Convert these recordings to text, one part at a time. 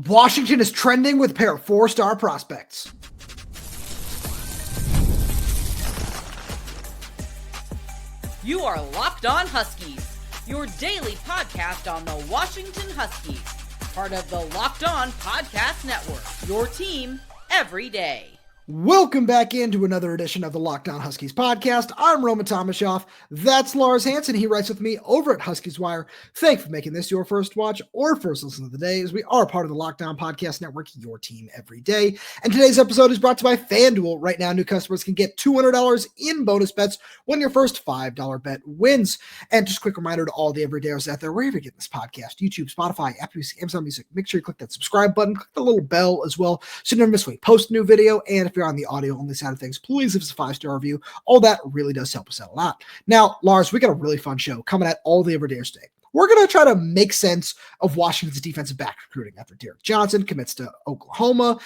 Washington is trending with a pair of 4-star prospects. You are Locked On Huskies, your daily podcast on the Washington Huskies, part of the Locked On Podcast Network, your team every day. Welcome back into another edition of the Locked On Huskies podcast. I'm Roman Tomashoff. That's Lars Hanson. He writes with me over at Huskies Wire. Thanks for making this your first watch or first listen of the day, as we are part of the Locked On Podcast Network, your team every day. And today's episode is brought to you by FanDuel. Right now, new customers can get $200 in bonus bets when your first $5 bet wins. And just a quick reminder to all the everydayers out there, wherever you get this podcast, YouTube, Spotify, Apple Music, Amazon Music, make sure you click that subscribe button, click the little bell as well, so you never miss when we post a new video. And if you're on the audio only side of things, please give us a 5-star review. All that really does help us out a lot. Now, Lars, we got a really fun show coming at all the everydayers today. We're going to try to make sense of Washington's defensive back recruiting after Derrick Johnson commits to Oklahoma,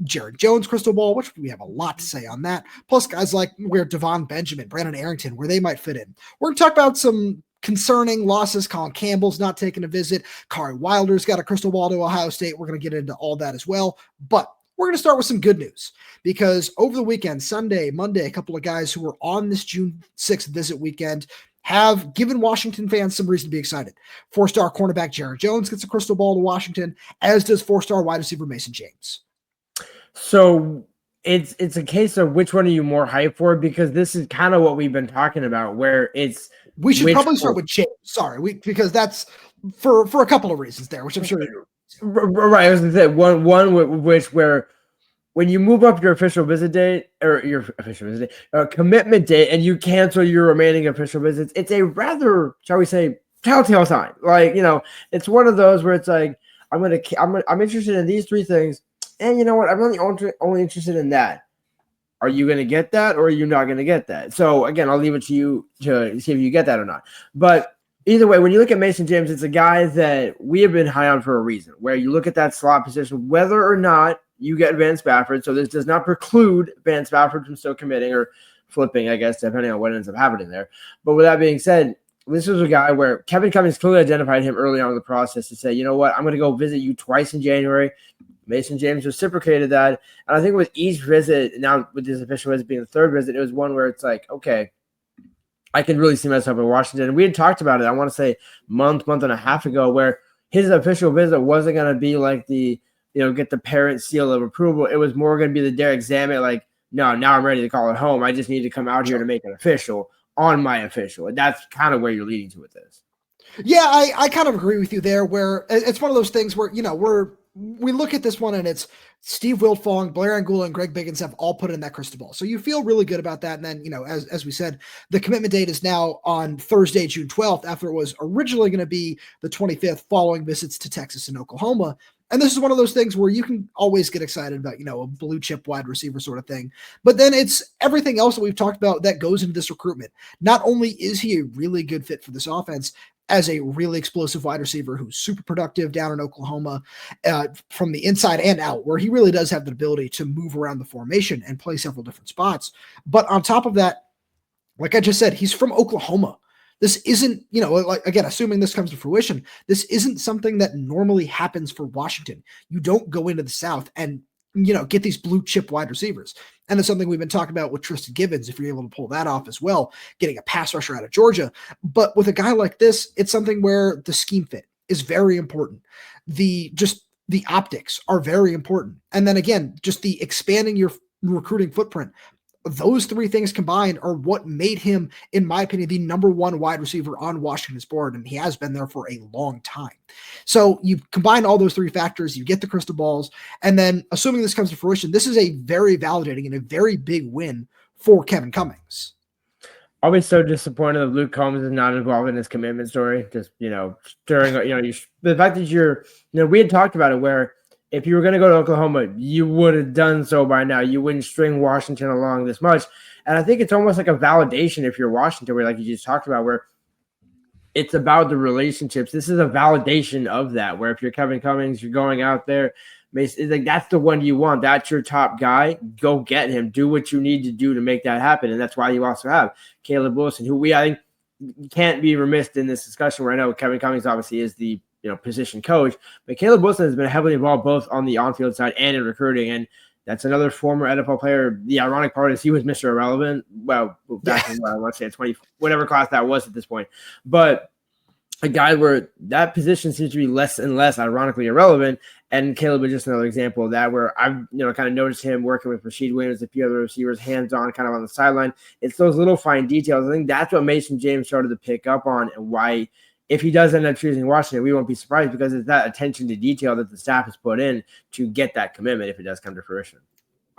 Jeron Jones crystal ball, which we have a lot to say on that. Plus guys like where Davon Benjamin, Brandon Arrington, where they might fit in. We're going to talk about some concerning losses. Collin Campbell's not taking a visit. Khary Wilder's got a crystal ball to Ohio State. We're going to get into all that as well. But we're going to start with some good news, because over the weekend, Sunday, Monday, a couple of guys who were on this June 6th visit weekend have given Washington fans some reason to be excited. 4-star cornerback Jedd Jones gets a crystal ball to Washington, as does 4-star wide receiver Mason James. So it's a case of which one are you more hyped for, because this is kind of what we've been talking about, where it's we should probably start with James. Sorry, because that's for a couple of reasons there, which I'm sure you're right. I was going to say one where when you move up your official visit date commitment date, and you cancel your remaining official visits, it's a rather, shall we say, telltale sign. Like, it's one of those where it's like, I'm interested in these three things, and you know what? I'm really only interested in that. Are you going to get that, or are you not going to get that? So again, I'll leave it to you to see if you get that or not. But either way, when you look at Mason James, it's a guy that we have been high on for a reason, where you look at that slot position, whether or not you get Van Spafford. So this does not preclude Van Spafford from still committing or flipping, I guess, depending on what ends up happening there. But with that being said, this was a guy where Kevin Cummings clearly identified him early on in the process to say, you know what, I'm going to go visit you twice in January. Mason James reciprocated that. And I think with each visit, now with this official visit being the third visit, it was one where it's like, okay, I can really see myself in Washington. And we had talked about it, I want to say month and a half ago, where his official visit wasn't going to be like the, get the parent seal of approval. It was more going to be the Derrick Zammit, like, no, now I'm ready to call it home. I just need to come out here to make it official on my official. And that's kind of where you're leading to with this. Yeah, I kind of agree with you there, where it's one of those things where, we look at this one and it's Steve Wiltfong, Blair Anguilla, and Greg Biggins have all put in that crystal ball. So you feel really good about that. And then, as we said, the commitment date is now on Thursday, June 12th, after it was originally going to be the 25th, following visits to Texas and Oklahoma. And this is one of those things where you can always get excited about, a blue chip wide receiver sort of thing. But then it's everything else that we've talked about that goes into this recruitment. Not only is he a really good fit for this offense as a really explosive wide receiver who's super productive down in Oklahoma from the inside and out, where he really does have the ability to move around the formation and play several different spots. But on top of that, like I just said, he's from Oklahoma. This isn't, again, assuming this comes to fruition, this isn't something that normally happens for Washington. You don't go into the South and, get these blue chip wide receivers. And it's something we've been talking about with Tristan Gibbons, if you're able to pull that off as well, getting a pass rusher out of Georgia. But with a guy like this, it's something where the scheme fit is very important. The optics are very important. And then again, just the expanding your recruiting footprint. Those three things combined are what made him, in my opinion, the number one wide receiver on Washington's board, and he has been there for a long time. So you combine all those three factors, you get the crystal balls, and then assuming this comes to fruition, this is a very validating and a very big win for Kevin Cummings. I'll be so disappointed that Luke Combs is not involved in this commitment story. Just, during, the fact that we had talked about it where if you were going to go to Oklahoma, you would have done so by now. You wouldn't string Washington along this much. And I think it's almost like a validation if you're Washington, where like you just talked about, where it's about the relationships. This is a validation of that, where if you're Kevin Cummings, you're going out there, it's like that's the one you want. That's your top guy. Go get him. Do what you need to do to make that happen. And that's why you also have Caleb Wilson, who I think can't be remiss in this discussion, where I know Kevin Cummings obviously is the position coach. But Caleb Wilson has been heavily involved both on the on-field side and in recruiting, and that's another former NFL player. The ironic part is he was Mr. Irrelevant. Well, back in I want to say 20, whatever class that was at this point. But a guy where that position seems to be less and less ironically irrelevant. And Caleb is just another example of that, where I've kind of noticed him working with Rasheed Williams, a few other receivers, hands-on, kind of on the sideline. It's those little fine details. I think that's what Mason James started to pick up on, and why, if he does end up choosing Washington, we won't be surprised, because it's that attention to detail that the staff has put in to get that commitment if it does come to fruition.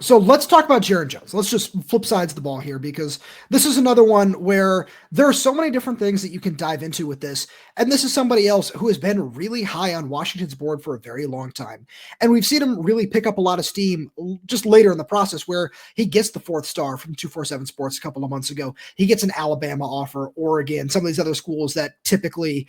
So let's talk about Jeron Jones. Let's just flip sides of the ball here, because this is another one where there are so many different things that you can dive into with this. And this is somebody else who has been really high on Washington's board for a very long time. And we've seen him really pick up a lot of steam just later in the process, where he gets the 4th star from 247 Sports a couple of months ago. He gets an Alabama offer, Oregon, some of these other schools that typically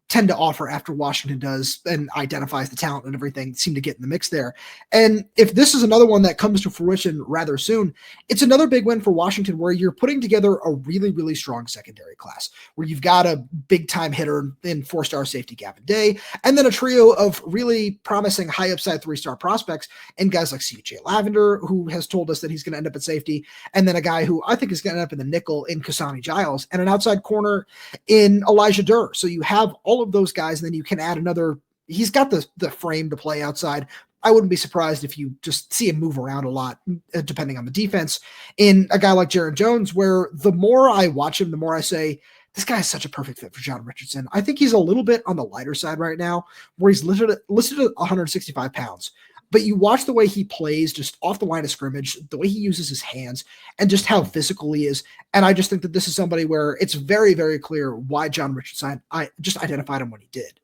tend to offer after Washington does and identifies the talent and everything seem to get in the mix there. And if this is another one that comes to fruition rather soon, it's another big win for Washington, where you're putting together a really, really strong secondary class, where you've got a big time hitter in 4-star safety Gavin Day, and then a trio of really promising high upside 3-star prospects and guys like CJ Lavender, who has told us that he's going to end up at safety, and then a guy who I think is going to end up in the nickel in Kasani Giles, and an outside corner in Elijah Durr. So you have all of those guys, and then you can add another. He's got the frame to play outside. I wouldn't be surprised if you just see him move around a lot, depending on the defense, in a guy like Jeron Jones, where the more I watch him, the more I say, this guy is such a perfect fit for John Richardson. I think he's a little bit on the lighter side right now, where he's listed at 165 pounds. But you watch the way he plays just off the line of scrimmage, the way he uses his hands, and just how physical he is. And I just think that this is somebody where it's very, very clear why John Richardson, I just identified him when he did.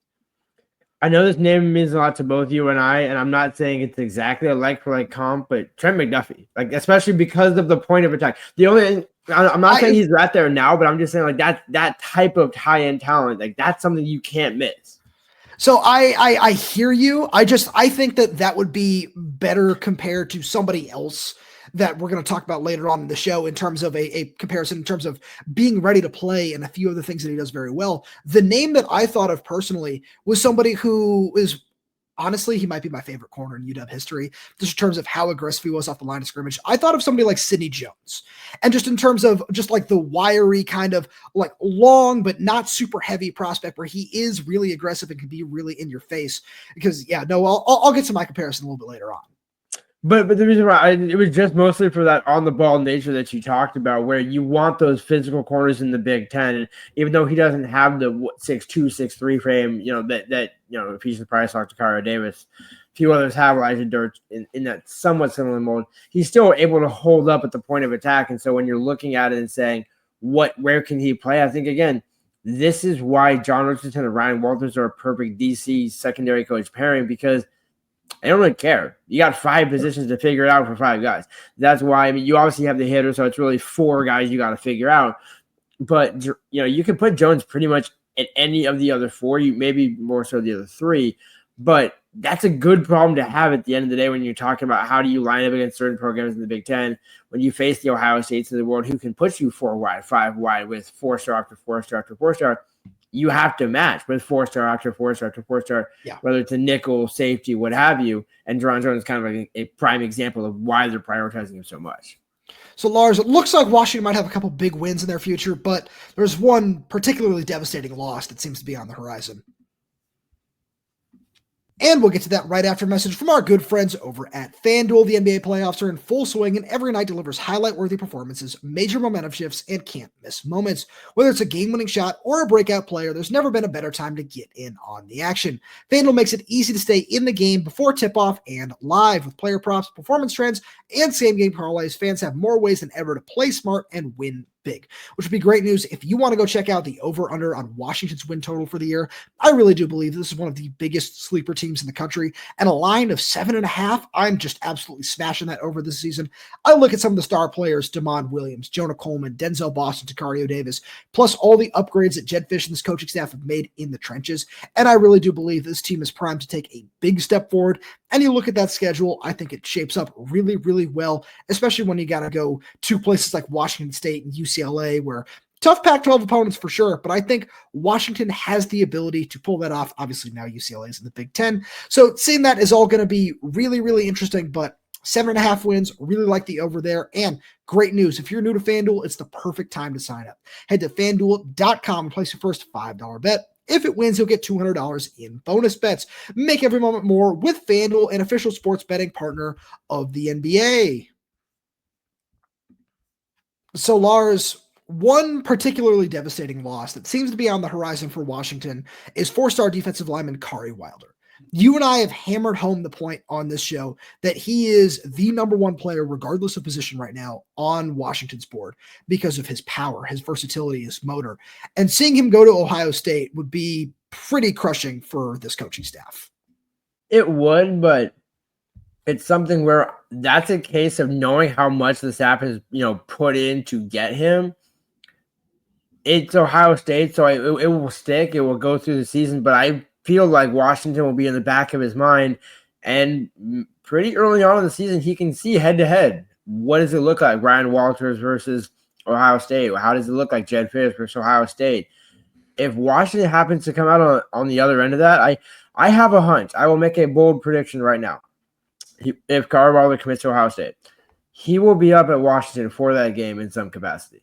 I know this name means a lot to both you and I, and I'm not saying it's exactly a like-for-like comp, but Trent McDuffie, especially because of the point of attack. I'm not saying he's right there now, but I'm just saying that type of high-end talent, that's something you can't miss. So I hear you. I think that would be better compared to somebody else that we're going to talk about later on in the show, in terms of a comparison, in terms of being ready to play and a few of the things that he does very well. The name that I thought of personally was somebody who is, honestly, he might be my favorite corner in UW history, just in terms of how aggressive he was off the line of scrimmage. I thought of somebody like Sidney Jones, and just in terms of just like the wiry kind of like long, but not super heavy prospect, where he is really aggressive and can be really in your face. Because I'll get to my comparison a little bit later on. But the reason why it was just mostly for that on-the-ball nature that you talked about, where you want those physical corners in the Big Ten. And even though he doesn't have the 6'2", 6'3" frame, if he's the price like Takara Davis, a few others have Elijah Dirt in that somewhat similar mold, he's still able to hold up at the point of attack. And so when you're looking at it and saying, where can he play? I think, again, this is why John Richardson and Ryan Walters are a perfect DC secondary coach pairing, because I don't really care. You got 5 positions to figure it out for 5 guys. That's why, you obviously have the hitter, so it's really 4 guys you got to figure out. But, you can put Jones pretty much at any of the other 4, maybe more so the other 3. But that's a good problem to have at the end of the day when you're talking about how do you line up against certain programs in the Big Ten, when you face the Ohio States of the world who can put you 4 wide, 5 wide with 4-star after 4-star after 4-star. You have to match with 4-star after 4-star after 4-star, whether it's a nickel, safety, what have you. And Jeron Jones is kind of a prime example of why they're prioritizing him so much. So, Lars, it looks like Washington might have a couple big wins in their future, but there's one particularly devastating loss that seems to be on the horizon. And we'll get to that right after a message from our good friends over at FanDuel. The NBA playoffs are in full swing, and every night delivers highlight-worthy performances, major momentum shifts, and can't-miss moments. Whether it's a game-winning shot or a breakout player, there's never been a better time to get in on the action. FanDuel makes it easy to stay in the game before tip-off and live. With player props, performance trends, and same-game parlays, fans have more ways than ever to play smart and win big, which would be great news if you want to go check out the over-under on Washington's win total for the year. I really do believe this is one of the biggest sleeper teams in the country, and a line of 7.5, I'm just absolutely smashing that over this season. I look at some of the star players, Damon Williams, Jonah Coleman, Denzel Boston, Takario Davis, plus all the upgrades that Jedd Fisch and his coaching staff have made in the trenches, and I really do believe this team is primed to take a big step forward. And you look at that schedule, I think it shapes up really, really well, especially when you got to go to places like Washington State and UCLA, where Tough Pac-12 opponents for sure, but I think Washington has the ability to pull that off. Obviously, now UCLA is in the Big Ten. So seeing that is all going to be really, really interesting, but 7.5 wins, really like the over there. And great news, if you're new to FanDuel, it's the perfect time to sign up. Head to FanDuel.com and place your first $5 bet. If it wins, you'll get $200 in bonus bets. Make every moment more with FanDuel, an official sports betting partner of the NBA. So, Lars, one particularly devastating loss that seems to be on the horizon for Washington is 4-star defensive lineman Khary Wilder. You and I have hammered home the point on this show that he is the number one player, regardless of position right now, on Washington's board because of his power, his versatility, his motor. And seeing him go to Ohio State would be pretty crushing for this coaching staff. It would, but it's something where that's a case of knowing how much the staff has, put in to get him. It's Ohio State, so it will stick. It will go through the season, but I feel like Washington will be in the back of his mind, and pretty early on in the season, he can see head-to-head. What does it look like, Ryan Walters versus Ohio State? How does it look like Jedd Fisch versus Ohio State? If Washington happens to come out on the other end of that, I have a hunch. I will make a bold prediction right now. If Khary Wilder commits to Ohio State, he will be up at Washington for that game in some capacity.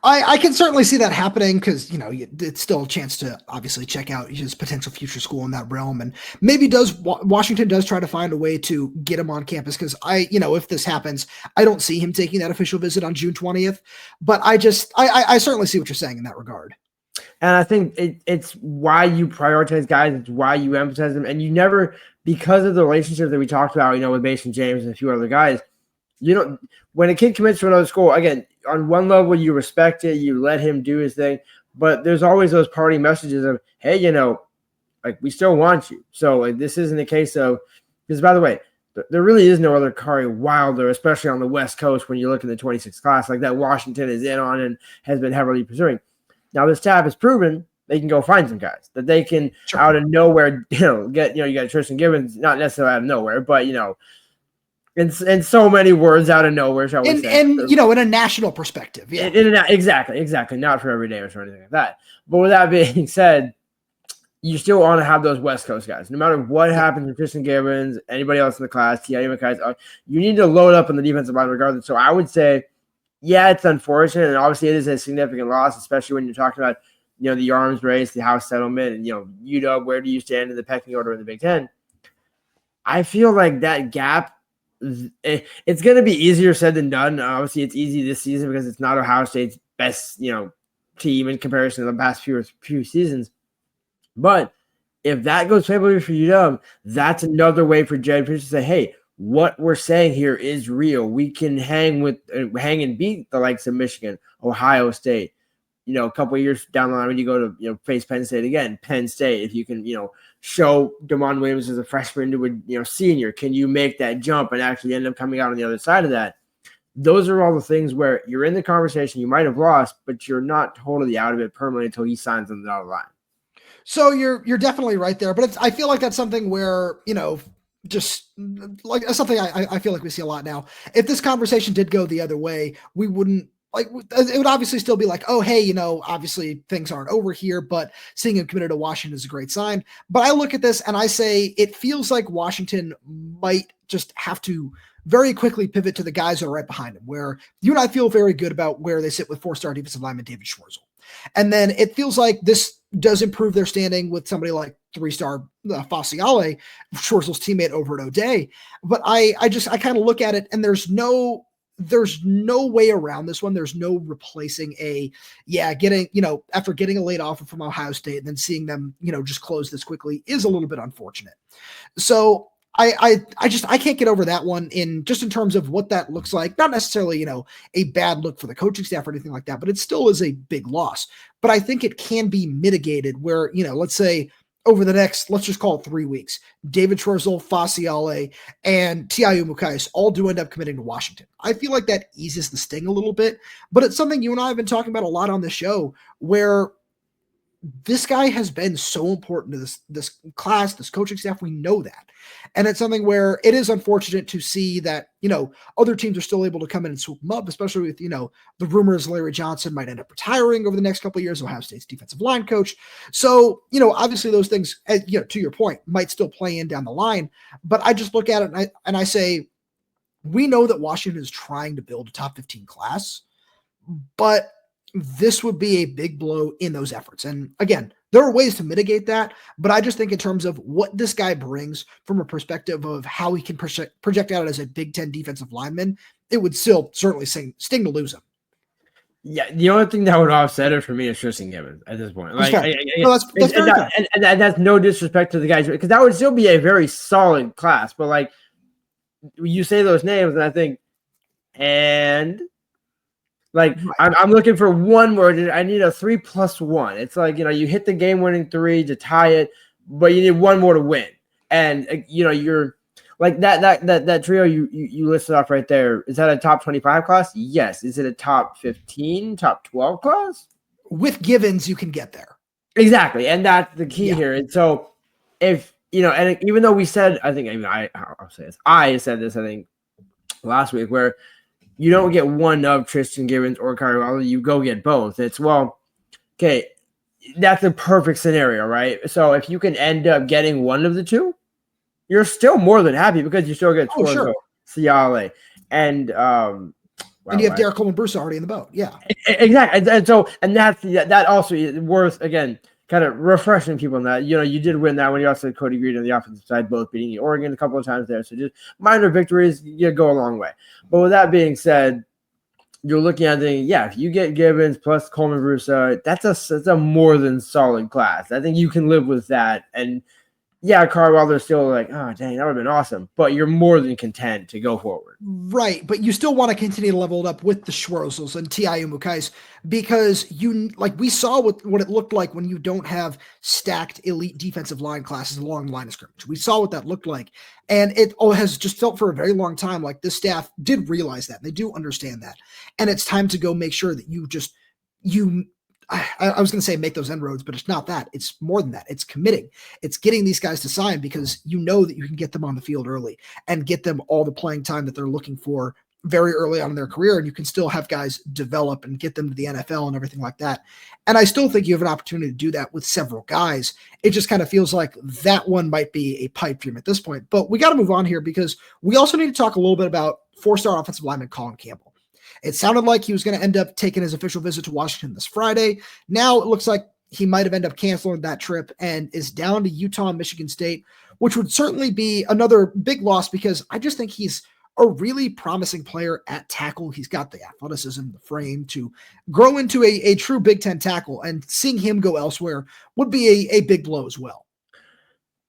I can certainly see that happening because, it's still a chance to obviously check out his potential future school in that realm. And maybe Washington does try to find a way to get him on campus because if this happens, I don't see him taking that official visit on June 20th. But I certainly see what you're saying in that regard. And I think it's why you prioritize guys. It's why you emphasize them. And you never, because of the relationship that we talked about, with Mason James and a few other guys, when a kid commits to another school, again, on one level, you respect it, you let him do his thing, but there's always those parting messages of, hey, we still want you. So this isn't a case of, because by the way, there really is no other Khary Wilder, especially on the West Coast when you look at the 26 class, like that Washington is in on and has been heavily pursuing. Now this staff has proven they can go find some guys that they can out of nowhere, get, you got Tristan Gibbons, not necessarily out of nowhere, but, in so many words out of nowhere, shall we say. And in a national perspective. Yeah. Exactly. Not for every day or anything like that. But with that being said, you still want to have those West Coast guys. No matter what happens with Tristan Gibbons, anybody else in the class, T.I. guys, you need to load up on the defensive line regardless. So I would say, yeah, it's unfortunate. And obviously it is a significant loss, especially when you're talking about, the arms race, the house settlement, and, UW, where do you stand in the pecking order in the Big Ten? I feel like that gap, it's going to be easier said than done. Obviously, it's easy this season because it's not Ohio State's best, team in comparison to the past few seasons. But if that goes favorably for UW, that's another way for Jedd Fisch to say, hey, what we're saying here is real. We can hang and beat the likes of Michigan, Ohio State. A couple of years down the line when you go to face Penn State again, Penn State, if you can, show DeMond Williams as a freshman to a senior, can you make that jump and actually end up coming out on the other side of that? Those are all the things where you're in the conversation, you might have lost, but you're not totally out of it permanently until he signs on the dotted line. So you're definitely right there, but I feel like that's something where, just like something I feel like we see a lot now. If this conversation did go the other way, we wouldn't, it would obviously still be like, oh, hey, obviously things aren't over here, but seeing him committed to Washington is a great sign. But I look at this and I say, it feels like Washington might just have to very quickly pivot to the guys that are right behind him, where you and I feel very good about where they sit with 4-star defensive lineman David Schwartzel. And then it feels like this does improve their standing with somebody like 3-star Fasiale, Schwartzel's teammate over at O'Day. But I kind of look at it and there's no way around this one. There's no replacing after getting a late offer from Ohio State and then seeing them, just close this quickly is a little bit unfortunate. So I can't get over that one in terms of what that looks like. Not necessarily, a bad look for the coaching staff or anything like that, but it still is a big loss. But I think it can be mitigated where, let's say over the next, let's just call it 3 weeks, David Schwartzel, Fasiale, and T.I. Mukais all do end up committing to Washington. I feel like that eases the sting a little bit, but it's something you and I have been talking about a lot on the show where this guy has been so important to this class, this coaching staff. We know that. And it's something where it is unfortunate to see that, other teams are still able to come in and swoop him up, especially with, the rumors Larry Johnson might end up retiring over the next couple of years, Ohio State's defensive line coach. So, obviously those things, to your point, might still play in down the line. But I just look at it and I say, we know that Washington is trying to build a top 15 class, but this would be a big blow in those efforts. And again, there are ways to mitigate that, but I just think in terms of what this guy brings from a perspective of how he can project out as a Big Ten defensive lineman, it would still certainly sting to lose him. Yeah, the only thing that would offset it for me is Tristan Gibbons at this point. Like, that's very fair. And that's no disrespect to the guys, because that would still be a very solid class. But like, you say those names, and I think, and like, right. I'm looking for one more. I need a 3+1. It's like, you hit the game-winning 3 to tie it, but you need one more to win. And you're like that trio you listed off right there. Is that a top 25 class? Yes. Is it a top 15, top 12 class? With Givens, you can get there. Exactly, and that's the key here. And so, if and even though we said, I think, I'll say this. I said this, I think, last week, where you don't get one of Tristan Gibbons or Khary Wilder, you go get both. It's, okay, that's a perfect scenario, right? So if you can end up getting one of the two, you're still more than happy because you still get Ciale. And and you have Derrick Coleman-Bruce already in the boat. Yeah. Exactly. And so, and that also is worth, again, kind of refreshing people in that. You did win that one. You also had Cody Green on the offensive side, both beating Oregon a couple of times there. So just minor victories, you go a long way. But with that being said, you're looking at if you get Gibbons plus Coleman-Bruce, that's a more than solid class. I think you can live with that. And Khary Wilder's still like, oh, dang, that would have been awesome. But you're more than content to go forward. Right. But you still want to continue to level it up with the Schwarzels and T.I. Umukais, because we saw what it looked like when you don't have stacked elite defensive line classes along the line of scrimmage. We saw what that looked like. And it has just felt for a very long time like this staff did realize that. They do understand that. And it's time to go make sure that I was going to say make those inroads, but it's not that. It's more than that. It's committing. It's getting these guys to sign because you know that you can get them on the field early and get them all the playing time that they're looking for very early on in their career. And you can still have guys develop and get them to the NFL and everything like that. And I still think you have an opportunity to do that with several guys. It just kind of feels like that one might be a pipe dream at this point. But we got to move on here because we also need to talk a little bit about 4-star offensive lineman Collin Campbell. It sounded like he was going to end up taking his official visit to Washington this Friday. Now it looks like he might have ended up canceling that trip and is down to Utah and Michigan State, which would certainly be another big loss because I just think he's a really promising player at tackle. He's got the athleticism, the frame to grow into a true Big Ten tackle, and seeing him go elsewhere would be a big blow as well.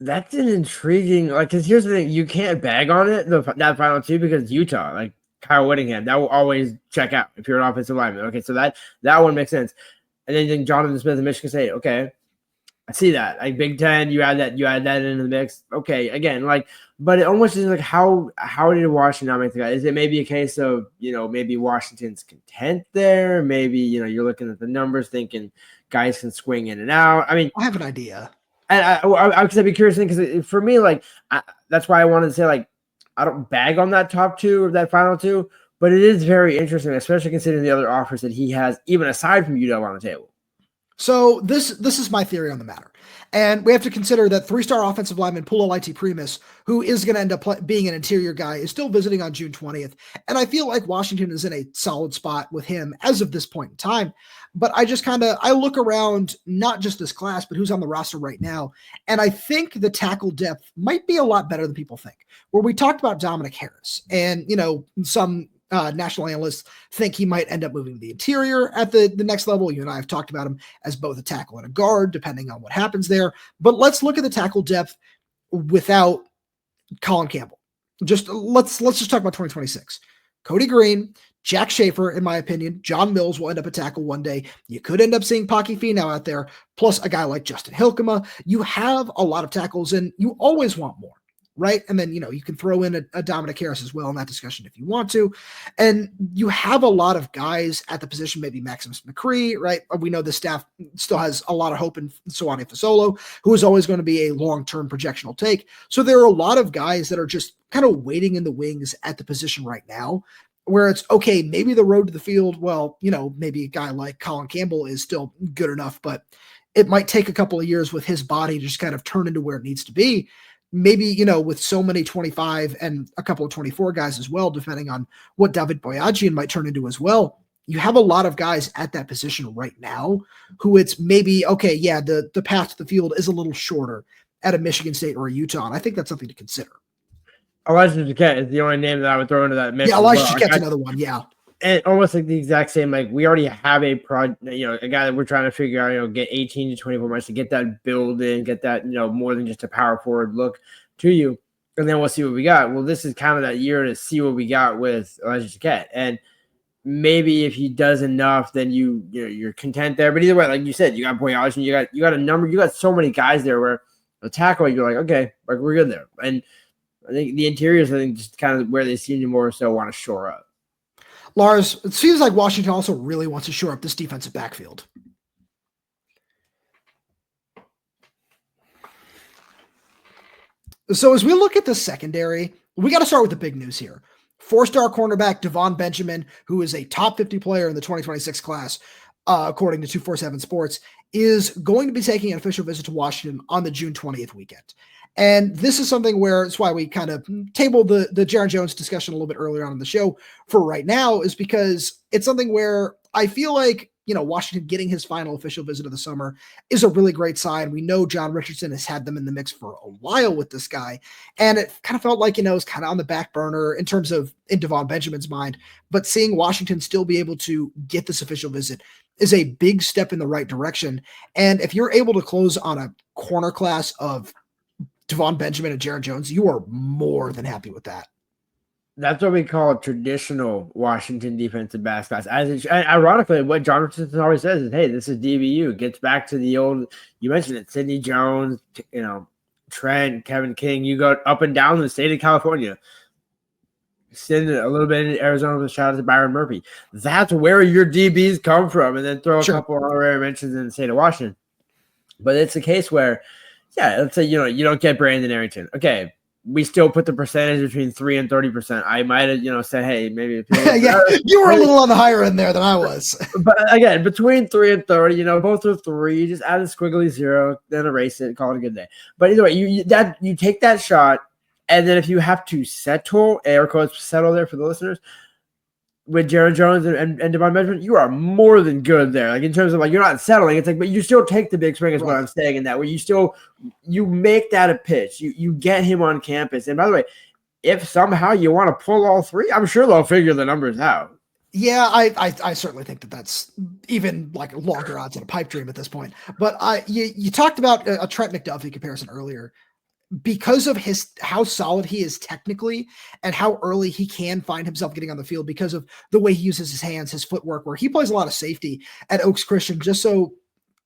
That's an intriguing, because here's the thing, you can't bag on it, that final two, because Utah, Kyle Whittingham, that will always check out if you're an offensive lineman. Okay, so that one makes sense. And then Jonathan Smith in Michigan State. Okay, I see that. Big Ten, you add that into the mix. Okay, again, but it almost is how did Washington not make the guy? Is it maybe a case of maybe Washington's content there? Maybe you're looking at the numbers, thinking guys can swing in and out. I mean, I have an idea. And I'd be curious because for me, that's why I wanted to say I don't bag on that top two or that final two, but it is very interesting, especially considering the other offers that he has, even aside from UW, on the table. So this is my theory on the matter. And we have to consider that 3-star offensive lineman Pula Primus, who is going to end up being an interior guy, is still visiting on June 20th. And I feel like Washington is in a solid spot with him as of this point in time. But I just I look around, not just this class, but who's on the roster right now. And I think the tackle depth might be a lot better than people think. Where we talked about Dominic Harris and, some national analysts think he might end up moving to the interior at the next level. You and I have talked about him as both a tackle and a guard, depending on what happens there. But let's look at the tackle depth without Collin Campbell. Let's just talk about 2026. Cody Green, Jack Schaefer, in my opinion, John Mills will end up a tackle one day. You could end up seeing Paki Finau out there, plus a guy like Justin Hilkema. You have a lot of tackles, and you always want more. right? And then, you can throw in a Dominic Harris as well in that discussion if you want to. And you have a lot of guys at the position, maybe Maximus McCree, right? We know the staff still has a lot of hope in Soani Fasolo, who is always going to be a long-term projectional take. So there are a lot of guys that are just kind of waiting in the wings at the position right now, where it's okay, maybe the road to the field, well, maybe a guy like Collin Campbell is still good enough, but it might take a couple of years with his body to just kind of turn into where it needs to be. Maybe, with so many 25 and a couple of 24 guys as well, depending on what David Boyajian might turn into as well. You have a lot of guys at that position right now who it's maybe, okay, yeah, the path to the field is a little shorter at a Michigan State or a Utah. And I think that's something to consider. Elijah Duquette is the only name that I would throw into that mix. Yeah, Elijah Duquette's another one, yeah. And almost like the exact same, like we already have a project, a guy that we're trying to figure out, get 18 to 24 months to get that build in, get that, more than just a power forward look to you. And then we'll see what we got. Well, this is kind of that year to see what we got with Elijah Duquette. And maybe if he does enough, then you're content there. But either way, like you said, you got Boyage and you got a number, you got so many guys there where the tackle, you're like, okay, like we're good there. And I think the interiors, just kind of where they seem to more so want to shore up. Lars, it seems like Washington also really wants to shore up this defensive backfield. So as we look at the secondary, we got to start with the big news here. 4-star cornerback Davon Benjamin, who is a top 50 player in the 2026 class, according to 247 Sports, is going to be taking an official visit to Washington on the June 20th weekend. And this is something where it's why we kind of tabled the Jeron Jones discussion a little bit earlier on in the show for right now, is because it's something where I feel like, Washington getting his final official visit of the summer is a really great sign. We know John Richardson has had them in the mix for a while with this guy. And it kind of felt like, it's kind of on the back burner in terms of in Davon Benjamin's mind, but seeing Washington still be able to get this official visit is a big step in the right direction. And if you're able to close on a corner class of Davon Benjamin and Jeron Jones, you are more than happy with that. That's what we call a traditional Washington defensive backs class. Ironically, what John Richardson always says is, hey, this is DBU. It gets back to the old, you mentioned it, Sidney Jones, Trent, Kevin King. You go up and down the state of California. Send it a little bit into Arizona with a shout out to Byron Murphy. That's where your DBs come from. And then throw a couple honorary mentions in the state of Washington. But it's a case where, let's say, you don't get Brandon Arrington. Okay. We still put the percentage between 3 and 30%. I might have, said, hey, maybe. You were a little on the higher end there than I was. But again, between 3 and 30, both are 3. You just add a squiggly 0, then erase it, call it a good day. But either way, you take that shot, and then if you have to settle, air quotes, settle there for the listeners, with Jeron Jones and Davon Benjamin, you are more than good there. Like in terms of you're not settling. It's but you still take the big swing is what I'm saying in that where you make that a pitch. You get him on campus. And by the way, if somehow you want to pull all 3, I'm sure they'll figure the numbers out. Yeah, I certainly think that's even longer odds than a pipe dream at this point. But you talked about a Trent McDuffie comparison earlier. Because of how solid he is technically and how early he can find himself getting on the field because of the way he uses his hands, his footwork, where he plays a lot of safety at Oaks Christian just so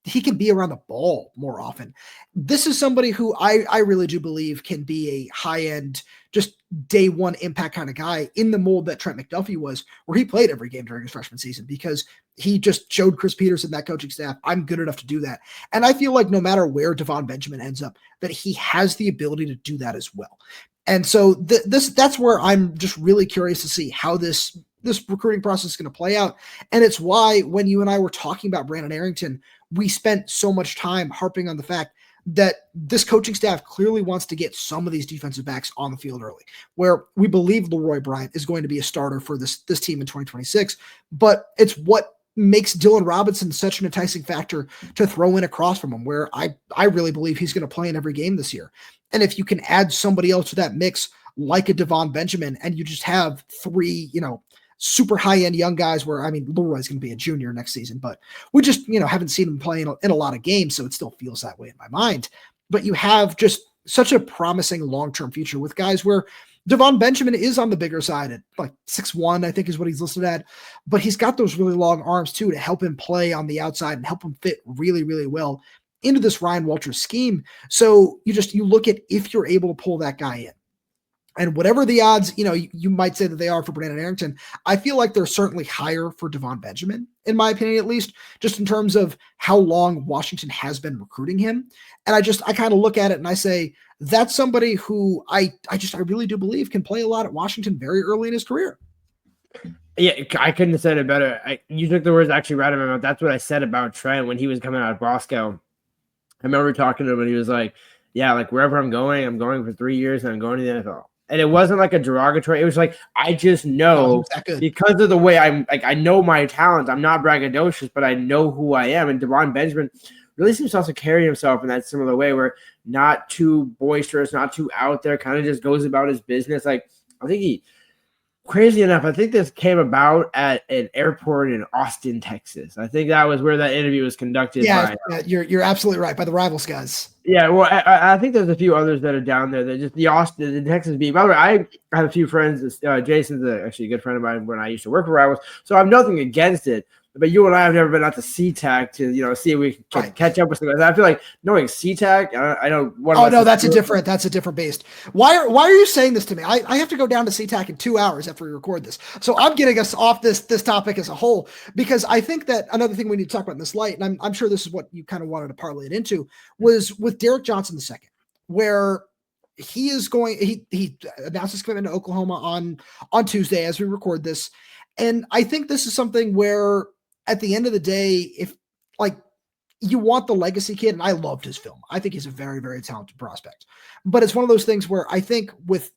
he can be around the ball more often. This is somebody who I really do believe can be a high-end, just day one impact kind of guy in the mold that Trent McDuffie was, where he played every game during his freshman season because he just showed Chris Peterson, that coaching staff, I'm good enough to do that. And I feel like no matter where Davon Benjamin ends up, that he has the ability to do that as well. And so that's where I'm just really curious to see how this recruiting process is going to play out. And it's why when you and I were talking about Brandon Arrington, we spent so much time harping on the fact that this coaching staff clearly wants to get some of these defensive backs on the field early, where we believe Leroy Bryant is going to be a starter for this team in 2026, but it's what makes Dylan Robinson such an enticing factor to throw in across from him, where I really believe he's going to play in every game this year. And if you can add somebody else to that mix, like a Davon Benjamin, and you just have 3, super high-end young guys where, Leroy's going to be a junior next season, but we just, haven't seen him play in a lot of games, so it still feels that way in my mind. But you have just such a promising long-term future with guys where Davon Benjamin is on the bigger side at 6'1", I think is what he's listed at, but he's got those really long arms too to help him play on the outside and help him fit really, really well into this Ryan Walters scheme. So you look at if you're able to pull that guy in, And whatever the odds, you might say that they are for Brandon Arrington, I feel like they're certainly higher for Davon Benjamin, in my opinion, at least, just in terms of how long Washington has been recruiting him. And I kind of look at it and I say, that's somebody who I really do believe can play a lot at Washington very early in his career. Yeah, I couldn't have said it better. You took the words actually right out of my mouth. That's what I said about Trent when he was coming out of Bosco. I remember talking to him and he was like, yeah, like wherever I'm going for 3 years and I'm going to the NFL. And it wasn't like a derogatory. It was like, I just know because of the way I'm like, I know my talent. I'm not braggadocious, but I know who I am. And Davon Benjamin really seems to also carry himself in that similar way where not too boisterous, not too out there, kind of just goes about his business. Like, I think crazy enough, I think this came about at an airport in Austin, Texas. I think that was where that interview was conducted. Yeah, you're absolutely right, by the Rivals guys. Yeah, well, I think there's a few others that are down there. That just the Texas beat. By the way, I have a few friends. Jason's actually a good friend of mine when I used to work for Rivals, so I have nothing against it. But you and I have never been out to SeaTac to see if we can catch up with some guys. I feel like knowing SeaTac, I don't. Oh no, that's a different beast. Why are you saying this to me? I have to go down to SeaTac in 2 hours after we record this, so I'm getting us off this topic as a whole because I think that another thing we need to talk about in this light, and I'm sure this is what you kind of wanted to parlay it into, was with Derrick Johnson II, where he is going. He announced his commitment to Oklahoma on Tuesday as we record this, and I think this is something where, at the end of the day, if like you want the legacy kid, and I loved his film. I think he's a very, very talented prospect. But it's one of those things where I think with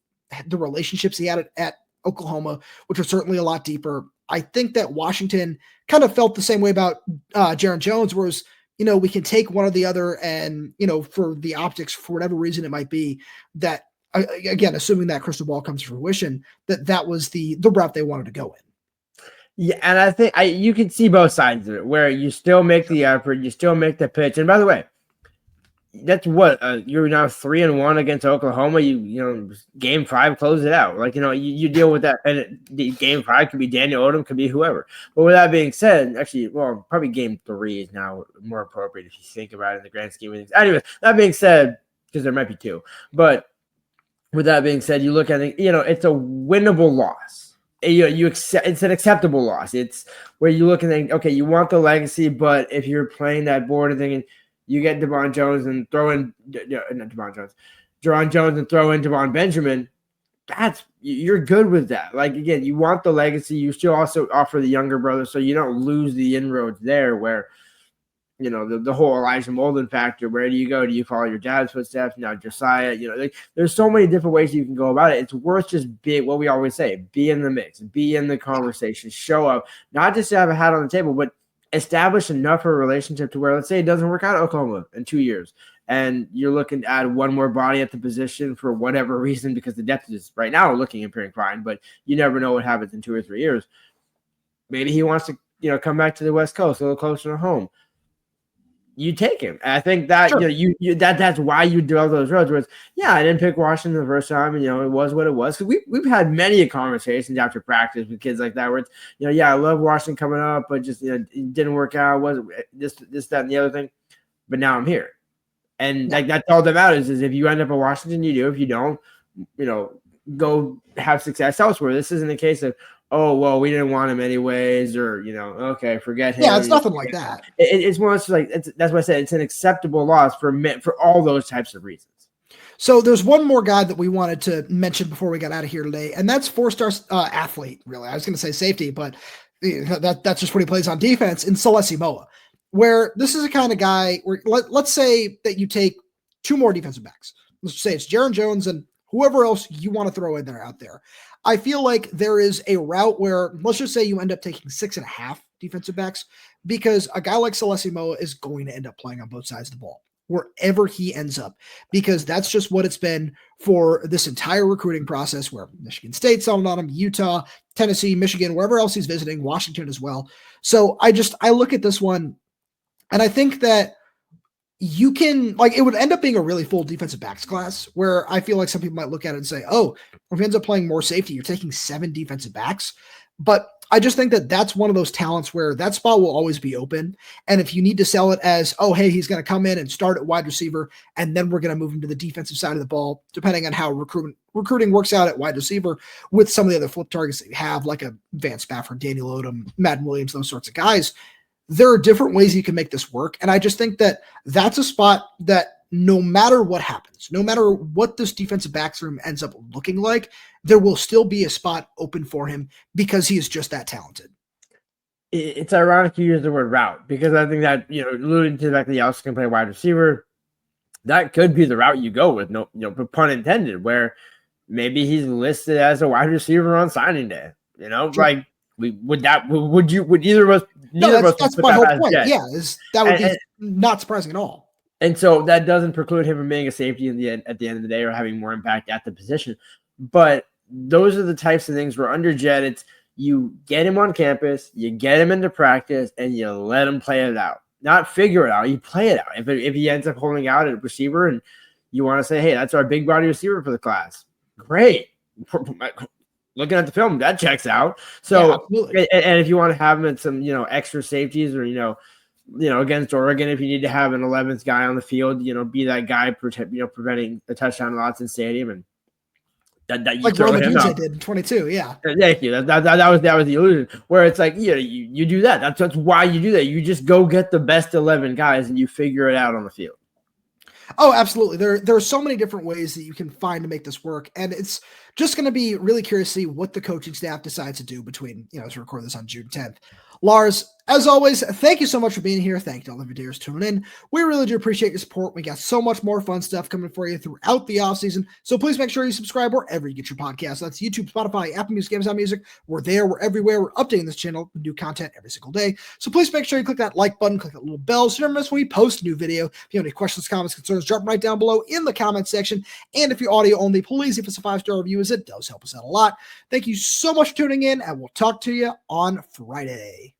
the relationships he had at Oklahoma, which are certainly a lot deeper, I think that Washington kind of felt the same way about Jeron Jones, whereas, we can take one or the other and, for the optics, for whatever reason it might be, that, again, assuming that crystal ball comes to fruition, that was the route they wanted to go in. Yeah, and I think you can see both sides of it, where you still make the effort, you still make the pitch. And by the way, that's what you're now 3-1 against Oklahoma. You game 5, close it out. Like you deal with that, and game 5 could be Daniel Odom, could be whoever. But with that being said, actually, well, probably game 3 is now more appropriate if you think about it in the grand scheme of things. Anyway, that being said, because there might be 2, but with that being said, you look at it, it's a winnable loss. You accept, it's an acceptable loss. It's where you look and think, okay, you want the legacy, but if you're playing that board and thinking you get Davon Jones and throw in Jeron Jones and throw in Davon Benjamin, you're good with that. Like, again, you want the legacy. You still also offer the younger brother, so you don't lose the inroads there where, the whole Elijah Molden factor. Where do you go? Do you follow your dad's footsteps? Now Josiah, there's so many different ways you can go about it. It's worth just what we always say, be in the mix, be in the conversation, show up, not just to have a hat on the table, but establish enough of a relationship to where, let's say it doesn't work out at Oklahoma in 2 years, and you're looking to add one more body at the position for whatever reason, because the depth is right now looking and appearing fine, but you never know what happens in 2 or 3 years. Maybe he wants to, come back to the West Coast, a little closer to home. You take him. And I think that sure. That's why you do all those roads. Where it's, I didn't pick Washington the first time, and it was what it was. Because we've had many conversations after practice with kids like that, where it's I love Washington coming up, but just it didn't work out. Wasn't this, that, and the other thing. But now I'm here, and like that's all that matters. Is if you end up in Washington, you do. If you don't, go have success elsewhere. This isn't a case of, oh, well, we didn't want him anyways, or, okay, forget him. Yeah, it's nothing like that. It's more like, that's what I said. It's an acceptable loss for all those types of reasons. So there's one more guy that we wanted to mention before we got out of here today, and that's 4-star athlete, really. I was going to say safety, but that's just what he plays on defense, in Salesi Moa, where this is a kind of guy where, let's say that you take 2 more defensive backs. Let's say it's Jeron Jones and whoever else you want to throw in there out there. I feel like there is a route where, let's just say you end up taking 6.5 defensive backs, because a guy like Salesi Moa is going to end up playing on both sides of the ball wherever he ends up, because that's just what it's been for this entire recruiting process, where Michigan State settled on him, Utah, Tennessee, Michigan, wherever else he's visiting, Washington as well. So I look at this one and I think that you can, it would end up being a really full defensive backs class, where I feel like some people might look at it and say, oh, if he ends up playing more safety, you're taking 7 defensive backs. But I just think that that's one of those talents where that spot will always be open. And if you need to sell it as, oh, hey, he's going to come in and start at wide receiver, and then we're going to move him to the defensive side of the ball, depending on how recruiting works out at wide receiver with some of the other flip targets that you have, like a Van Spafford, Daniel Odom, Madden Williams, those sorts of guys. There are different ways you can make this work. And I just think that that's a spot that no matter what happens, no matter what this defensive backs room ends up looking like, there will still be a spot open for him because he is just that talented. It's ironic you use the word route, because I think that, alluding to the fact that he also can play wide receiver, that could be the route you go with, no, pun intended, where maybe he's listed as a wide receiver on signing day. Sure. Like would either of us? That's my whole point. Yeah, that would be not surprising at all. And so that doesn't preclude him from being a safety at the end of the day, or having more impact at the position. But those are the types of things where under Jedd, it's you get him on campus, you get him into practice, and you let him play it out. Not figure it out, you play it out. If he ends up holding out at receiver and you want to say, hey, that's our big body receiver for the class, great. Looking at the film, that checks out. So, yeah, and if you want to have him in some, extra safeties, or, against Oregon, if you need to have an 11th guy on the field, be that guy, preventing a touchdown in Lotson Stadium, and that you like Roman DJ did in 22. Yeah, thank you. That was the illusion. Where it's like, you do that. That's why you do that. You just go get the best 11 guys and you figure it out on the field. Oh, absolutely. There are so many different ways that you can find to make this work. And it's just going to be really curious to see what the coaching staff decides to do between, as we record this on June 10th. Lars, as always, thank you so much for being here. Thank you to all of your dears tuning in. We really do appreciate your support. We got so much more fun stuff coming for you throughout the offseason. So please make sure you subscribe wherever you get your podcasts. That's YouTube, Spotify, Apple Music, Amazon Music. We're there. We're everywhere. We're updating this channel with new content every single day. So please make sure you click that like button, click that little bell, so you never miss when we post a new video. If you have any questions, comments, concerns, drop them right down below in the comment section. And if you're audio only, please give us a 5-star review, as it does help us out a lot. Thank you so much for tuning in, and we'll talk to you on Friday.